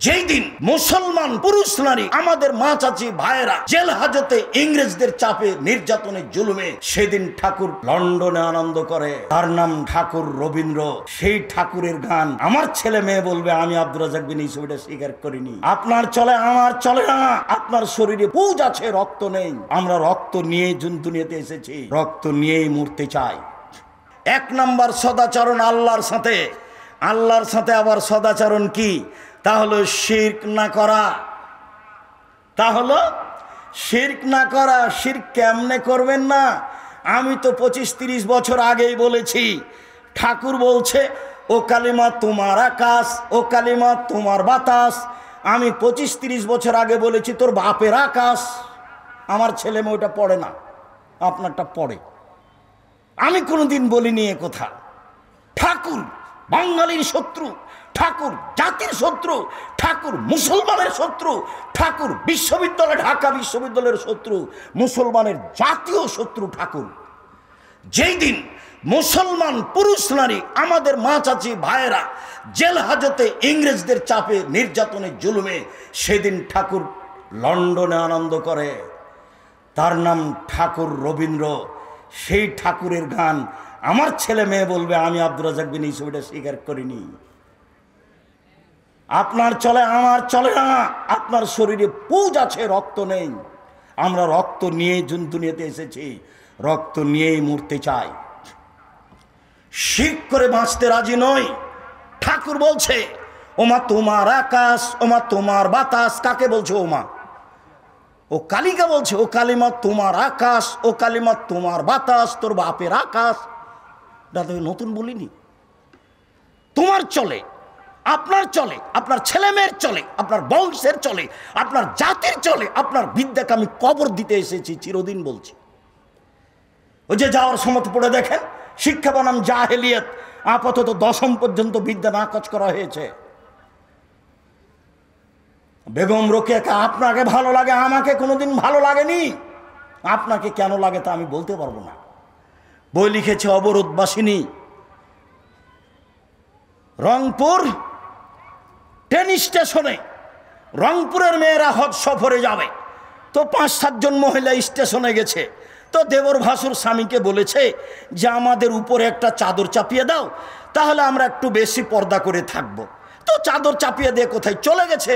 যেই দিন মুসলমান পুরুষ নারী আমাদের মা চাচি ভাইয়েরা জেল হাজতে ইংরেজদের চাপে নির্যাতনের জুলুমে সেদিন ঠাকুর লন্ডনে আনন্দ করে, তার নাম ঠাকুর রবীন্দ্র। সেই ঠাকুরের গান আমার ছেলে মেয়ে বলবে, আমি আব্দুর রাজ্জাক বিন ইউসুফ এটা স্বীকার করিনি। আপনার চলে, আমার চলে না। আপনার শরীরে পুজ আছে, রক্ত নেই। আমরা রক্ত নিয়ে দুনিয়াতে এসেছি, রক্ত নিয়েই মরতে চাই। এক নাম্বার সদাচরণ আল্লাহর সাথে। আল্লাহর সাথে আবার সদাচরণ কি? তা হলো শিরক না করা। তা হলো শিরক না করা। শিরক কেমনে করবেন না? আমি তো 25-30 বছর আগেই বলেছি। ঠাকুর বলছে, ও কালিমা তোমার আকাশ, ও কালিমা তোমার বাতাস। আমি 25-30 বছর আগে বলেছি তোর বাপের আকাশ। আমার ছেলে মেয়ে ওটা পড়ে না, আপনারটা পড়ে। আমি কোনোদিন বলিনি এ কথা। ঠাকুর বাঙালির শত্রু, ঠাকুর জাতির শত্রু, ঠাকুর মুসলমানের শত্রু, ঠাকুর বিশ্ববিদ্যালয় ঢাকা বিশ্ববিদ্যালয়ের শত্রু, মুসলমানের জাতীয় শত্রু ঠাকুর। যেই দিন মুসলমান পুরুষ নারী আমাদের মা চাচি ভাইয়েরা জেল হাজতে ইংরেজদের চাপে নির্যাতনের জুলুমে সেদিন ঠাকুর লন্ডনে আনন্দ করে, তার নাম ঠাকুর রবীন্দ্র। সেই ঠাকুরের গান আমার ছেলে মেয়ে বলবে, আমি আব্দুর রাজ্জাক বিন ইউসুফ এটা স্বীকার করিনি। আপনার চলে, আমার চলে না। আপনার শরীরে পুজ আছে, রক্ত নেই। আমরা রক্ত নিয়ে দুনিয়াতে এসেছি, রক্ত নিয়েই মরতে চাই। শিরক করে বাঁচতে রাজি নই। ঠাকুর বলছে, ওমা তোমার আকাশ, ওমা তোমার বাতাস। কাকে বলছে ওমা? ও কালিকা বলছে, ও কালিমা তোমার আকাশ, ও কালিমা তোমার বাতাস, তোর বাপের আকাশ। দাদা নতুন বলিনি। তোমার চলে, আপনার চলে, আপনার ছেলে মেয়ের চলে, আপনার বংশের চলে, আপনার জাতির চলে। আপনার বিদ্যাকে আমি কবর দিতে এসেছি, চিরদিন বলছি। ওই যে যাওয়ার সময় পড়ে দেখেন, শিক্ষা বনাম জাহেলিয়াত। আপাতত 10ম পর্যন্ত বিদ্যা নাকচ করা হয়েছে। বেগম রোকেয়াকে আপনাকে ভালো লাগে, আমাকে কোনোদিন ভালো লাগেনি। আপনাকে কেন লাগে তা আমি বলতে পারবো না। বই লিখেছে অবরোধবাসিনী। রংপুর ট্রেন স্টেশনে রংপুরের মেয়েরা হজ সফরে যাবে, তো 5-7 জন মহিলা স্টেশনে গেছে। তো দেবর ভাসুর স্বামীকে বলেছে যে আমাদের উপরে একটা চাদর চাপিয়ে দাও, তাহলে আমরা একটু বেশি পর্দা করে থাকবো। তো চাদর চাপিয়ে দিয়ে কোথায় চলে গেছে।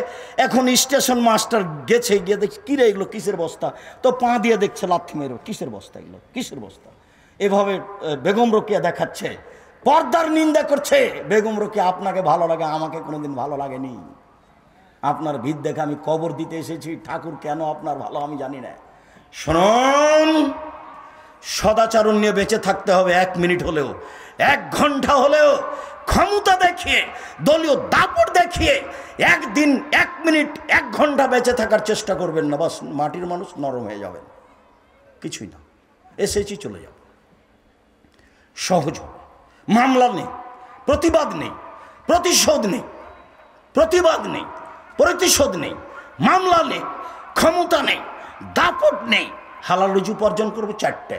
এখন স্টেশন মাস্টার গেছে, গিয়ে দেখছে কিরে এগুলো কিসের বস্তা। তো পা দিয়ে দেখছে লাথি মেরো, কিসের বস্তা এগুলো, কিসের বস্তা। এভাবে বেগম রোকেয়া দেখাচ্ছে, পর্দার নিন্দা করছে। বেগম রোকেয়া আপনাকে ভালো লাগে, আমাকে কোনোদিন ভালো লাগেনি। আপনার বিদ্যাকে আমি কবর দিতে এসেছি। ঠাকুর কেন আপনার ভালো আমি জানি না। শুনুন, সদাচরণ নিয়ে বেঁচে থাকতে হবে। 1 মিনিট হলেও, 1 ঘন্টা হলেও ক্ষমতা দেখিয়ে, দলীয় দাপট দেখিয়ে একদিন 1 মিনিট 1 ঘন্টা বেঁচে থাকার চেষ্টা করবেন না। বাস মাটির মানুষ নরম হয়ে যাবেন, কিছুই না। এসেছি, চলে যাব। সহজ হবে। মামলা নেই, প্রতিবাদ নেই, প্রতিশোধ নেই, প্রতিবাদ নেই, প্রতিশোধ নেই, মামলা নেই, ক্ষমতা নেই, দাপট নেই। হালাল রুজি উপার্জন করবে 4টে।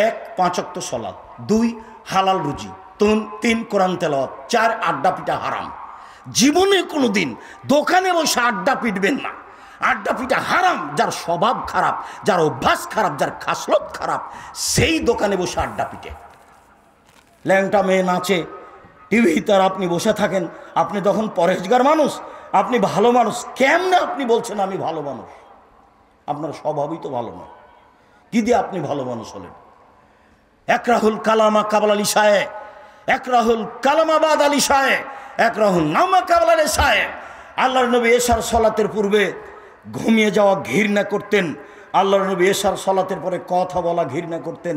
1 5 ওয়াক্ত সালাত, 2 হালাল রুজি, 3 কোরআন তেলাওয়াত, 4 আড্ডা পিটা হারাম। জীবনে কোনোদিন দোকানে বসে আড্ডা পিটবেন না। আড্ডা পিটা হারাম। যার স্বভাব খারাপ, যার অভ্যাস খারাপ, যার খাসলত খারাপ, সেই দোকানে বসে আড্ডা পিটে। ল্যাংটা মেয়ে নাচে টিভিতে, আর আপনি বসে থাকেন। আপনি তখন পরেশগার মানুষ, আপনি ভালো মানুষ। কেমনে আপনি বলছেন আমি ভালো মানুষ? আপনার স্বভাবই তো ভালো নয়। কি দিয়ে আপনি ভালো মানুষ হলেন? একরাহুল কালামা কাবাল আলী সাহেব, একরাহুল কালামাবাদ আলী সাহেব, একরাহুল নামা কাবাল আলী সাহেব। আল্লাহর নবী এশার সলাতের পূর্বে ঘুমিয়ে যাওয়া ঘৃণা করতেন। আল্লাহর নবী এশার সলাতের পরে কথা বলা ঘৃণা করতেন।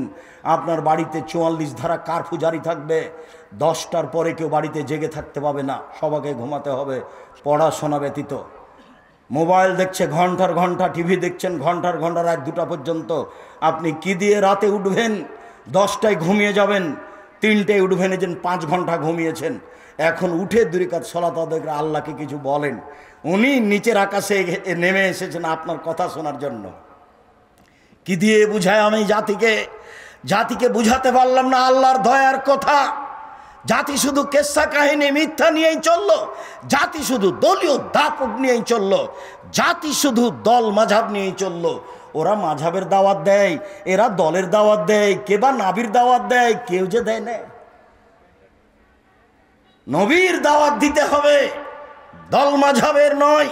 আপনার বাড়িতে 44 ধারা কারফিউ জারি থাকবে। 10টার পরে কেউ বাড়িতে জেগে থাকতে পাবে না, সবাইকে ঘুমাতে হবে পড়াশোনা ব্যতীত। মোবাইল দেখছে ঘন্টার ঘন্টা, টিভি দেখছেন ঘন্টার ঘন্টা, রাত 2টা পর্যন্ত। আপনি কি দিয়ে রাতে উঠবেন? 10টায় ঘুমিয়ে যাবেন, 3টায় উঠবেন, এই যে 5 ঘন্টা ঘুমিয়েছেন। এখন উঠে 2 রাকাত সালাত আদায় করে আল্লাহকে কিছু বলেন। উনি নিচের আকাশে নেমে এসেছেন আপনার কথা শোনার জন্য। কি দিয়ে বুঝায় আমি জাতিকে বুঝাতে পারলাম না আল্লাহর দয়ার কথা। জাতি শুধু কেচ্ছা কাহিনী মিথ্যা নিয়েই চললো, জাতি শুধু দলীয় দাপট নিয়েই চললো, জাতি শুধু দল মাঝাব নিয়েই চললো। ওরা মাঝাবের দাওয়াত দেয়, এরা দলের দাওয়াত দেয়, কে বা নাবির দাওয়াত দেয়, কেউ যে দেয় না। নবীর দাওয়াত দিতে হবে, দল মাঝাবের নয়।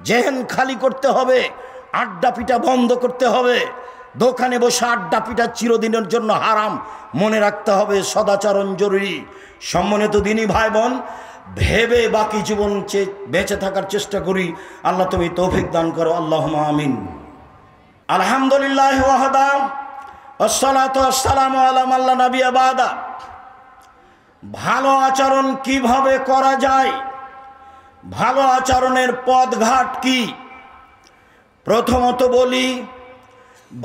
জেহেন খালি করতে হবে, আড্ডা পিটা বন্ধ করতে হবে। দোকানে বসে আড্ডা পিটা চিরদিনের জন্য হারাম, মনে রাখতে হবে সদাচরণ জরুরি। সম্মানিত দিনী ভাই বোন, ভেবে বাকি জীবন বেঁচে থাকার চেষ্টা করি। আল্লাহ তুমি তৌফিক দান করো, আল্লাহুম্মা আমিন। আলহামদুলিল্লাহ ওয়াহদা ওয়াসসালাতু ওয়াসসালামু আলা মান লা নাবিয়্যা বাদা। ভালো আচরণ কিভাবে করা যায়, ভালো আচরণের পথঘাট কি? প্রথমত বলি,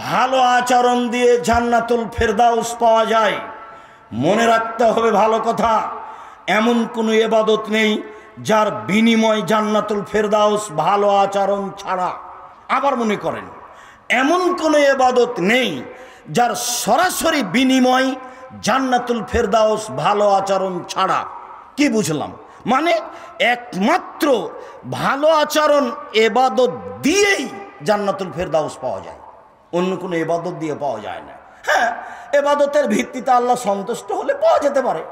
ভালো আচরণ দিয়ে জান্নাতুল ফেরদাউস পাওয়া যায়। মনে রাখতে হবে ভালো কথা, এমন কোনো ইবাদত নেই যার বিনিময় জান্নাতুল ফেরদাউস ভালো আচরণ ছাড়া। আবার মনে করেন, এমন কোনো ইবাদত নেই যার সরাসরি বিনিময় জান্নাতুল ফেরদাউস ভালো আচরণ ছাড়া। কি বুঝলাম? মানে একমাত্র ভালো আচরণ ইবাদত দিয়েই জান্নাতুল ফেরদাউস পাওয়া যায়, অন্য কোনো ইবাদত দিয়ে পাওয়া যায় না। হ্যাঁ, ইবাদতের ভিত্তিতে আল্লাহ সন্তুষ্ট হলে পাওয়া যেতে পারে,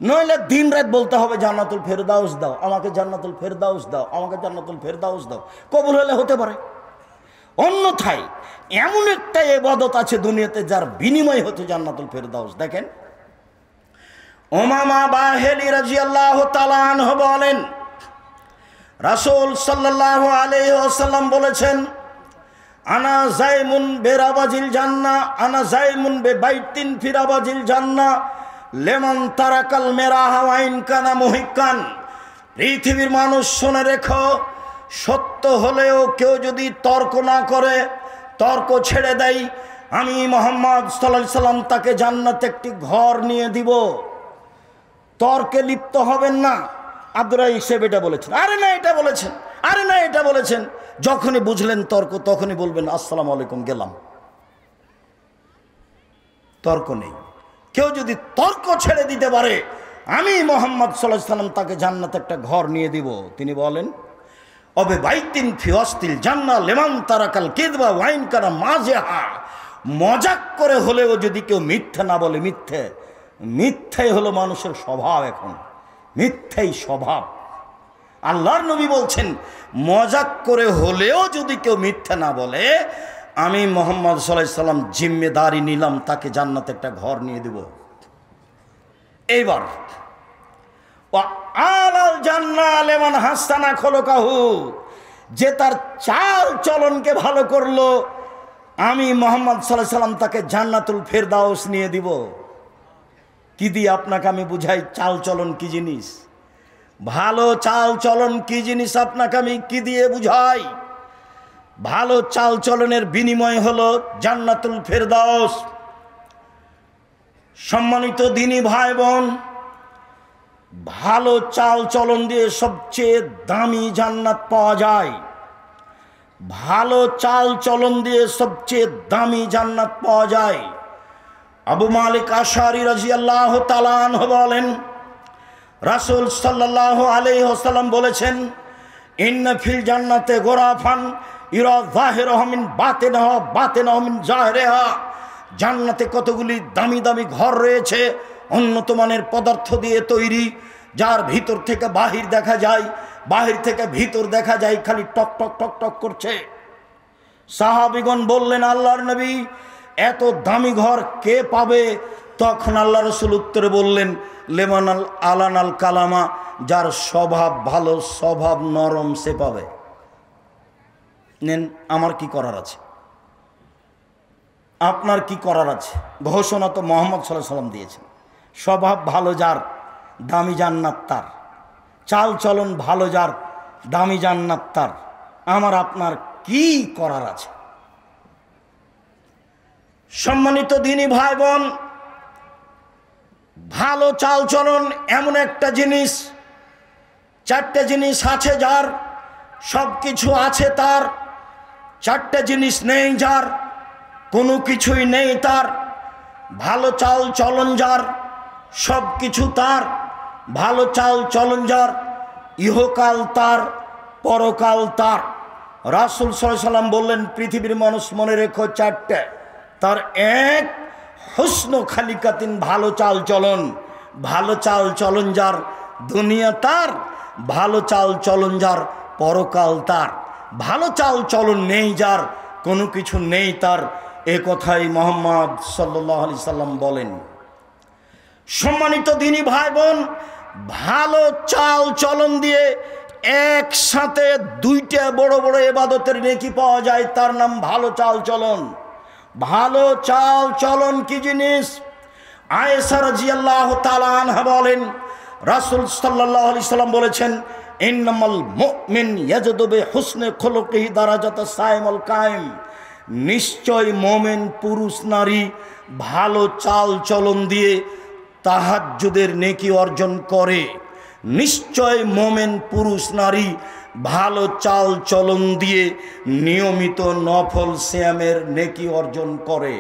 নইলে দিন রাত বলতে হবে জান্নাতুল ফেরদাউস দাও আমাকে, জান্নাতুল ফেরদাউস দাও আমাকে, জান্নাতুল ফেরদাউস দাও। কবুল হলে হতে পারে, অন্যথায় এমন একটা ইবাদত আছে দুনিয়াতে যার বিনিময় হতে জান্নাতুল ফেরদাউস। দেখেন, উমামা বাহিলি রাদিয়াল্লাহু তাআলা আনহু বলেন, রাসূল সাল্লাল্লাহু আলাইহি ওয়াসাল্লাম বলেছেন, আনা যাইমুন বিরাবাজিল জান্নাহ, আনা যাইমুন বিবাইতিন ফিরাবাজিল জান্নাহ লেমন তারাকাল মেরাহা ওয়া ইন কানা মুহিক্কান। পৃথিবীর মানুষ শুনে রেখো, সত্য হলেও কেউ যদি তর্ক না করে, তর্ক ছেড়ে দেয়, আমি মুহাম্মদ সাল্লাল্লাহু আলাইহি সাল্লাম তাকে জান্নাতে একটি ঘর নিয়ে দিব। তর্কে লিপ্ত হবেন না। আব্দুর রাজ্জাক এটা বলেছেন, আরে না এটা বলেছেন, আরে না এটা বলেছেন। যখনই বুঝলেন তর্ক, তখনই বলবেন আসসালামু আলাইকুম, গেলাম। তর্ক নেই। কেউ যদি তর্ক ছেড়ে দিতে পারে, আমি মুহাম্মদ সাল্লাল্লাহু আলাইহি সাল্লাম তাকে জান্নাতে একটা ঘর নিয়ে দিব। তিনি বলেন, অবে বাইতিন ফি ওয়াসতিল জান্নাহ লিমান তারাকাল কিযবা ওয়া ইন কানা মাযহা। মজাক করে হলেও যদি কেউ মিথ্যা না বলে, মিথ্যাই হলো মানুষের স্বভাব। এখন মিথ্যাই স্বভাব। আল্লাহর নবী বলছেন, মজাক করে হলেও যদি কেউ মিথ্যা না বলে, আমি মুহাম্মদ সাল্লাল্লাহু আলাইহি সাল্লাম জিম্মেদারি নিলাম, তাকে জান্নাতে একটা ঘর নিয়ে দেব। এইবার আলাল জান্নাহ লিমান হাসানা খলকাহু, যে তার চাল চলনকে ভালো করলো, আমি মুহাম্মদ সাল্লাল্লাহু আলাইহি সাল্লাম তাকে জান্নাতুল ফেরদাউস নিয়ে দিব। কি দিয়ে আপনাকে আমি বুঝাই চাল চলন কি জিনিস, ভালো চাল চলন কি জিনিস, আপনাকে আমি কি দিয়ে বুঝাই? ভালো চাল চলনের বিনিময় হলো জান্নাতুল ফেরদাউস। সম্মানিত দিনী ভাই বোন, ভালো চাল চলন দিয়ে সবচেয়ে দামি জান্নাত পাওয়া যায়। ভালো চাল চলন দিয়ে সবচেয়ে দামি জান্নাত পাওয়া যায়। আবু মালিক আশআরী রাদিয়াল্লাহু তাআলা আনহু বলেন, রাসূল সাল্লাল্লাহু আলাইহি ওয়াসাল্লাম বলেছেন, ইন্না ফিল জান্নাতে গোরাফান ইরা যাহিরুহা মিন বাতিনহা বাতিনহা মিন যাহিরিহা। জান্নাতে কতগুলি দামি দামি ঘর রয়েছে, উন্নত মানের পদার্থ দিয়ে তৈরি, যার ভিতর থেকে বাহির দেখা যায়, বাহির থেকে ভিতর দেখা যায়, খালি টক টক টক টক করছে। সাহাবীগণ বললেন, আল্লাহর নবী, এত দামি ঘর কে পাবে? তখন আল্লাহ রাসূল উত্তরে বললেন, লেমানাল আলানাল কালামা, যার স্বভাব ভালো, স্বভাব নরম, সে পাবে। নেন, আমার কি করার আছে, আপনার কি করার আছে? ঘোষণা তো মুহাম্মদ সাল্লাল্লাহু আলাইহি সাল্লাম দিয়েছেন। স্বভাব ভালো যার, দামি জান্নাত তার। চাল চলন ভালো যার, দামি জান্নাত তার। আমার আপনার কি করার আছে? সম্মানিত দিনী ভাই বোন, ভালো চাল চলন এমন একটা জিনিস, চারটে জিনিস আছে যার, সব কিছু আছে তার। চারটে জিনিস নেই যার, কোনো কিছুই নেই তার। ভালো চাল চলন যার, সব কিছু তার, ভালো চাল চলন যার, ইহকাল তার, পরকাল তার। রাসূল সাল্লাল্লাহু আলাইহি সাল্লাম বললেন, পৃথিবীর মানুষ মনে রেখো চারটে। তার এক, হুসনু খালিকাতিন, ভালো চাল চলন। ভালো চাল চলন যার, দুনিয়া তার, ভালো চাল চলন যার, পরকাল তার। ভালো চাল চলন নেই যার, কোনো কিছু নেই তার, এ কথাই মুহাম্মদ সাল্লাল্লাহু আলাইহি সাল্লাম বলেন। সম্মানিত দিনী ভাই বোন, ভালো চাল চলন দিয়ে একসাথে দুইটা বড় বড় ইবাদতের নেকি পাওয়া যায়, তার নাম ভালো চাল চলন। ভালো চাল চলন কি জিনিস? আয়েশা রাদিয়াল্লাহু তাআলা আনহা বলেন, রাসূল সাল্লাল্লাহু আলাইহি সাল্লাম বলেছেন, ইন্নামাল মুমিন ইয়াজদু বিহুসনি খুলুকিহি দারাজাতাস সাইমুল কায়েম। নিশ্চয় মোমেন পুরুষ নারী ভালো চাল চলন দিয়ে তাহাজ্জুদের নেকি অর্জন করে। নিশ্চয় মোমেন পুরুষ নারী ভালো চাল চলন দিয়ে নিয়মিত নফল সিয়ামের নেকি অর্জন করে।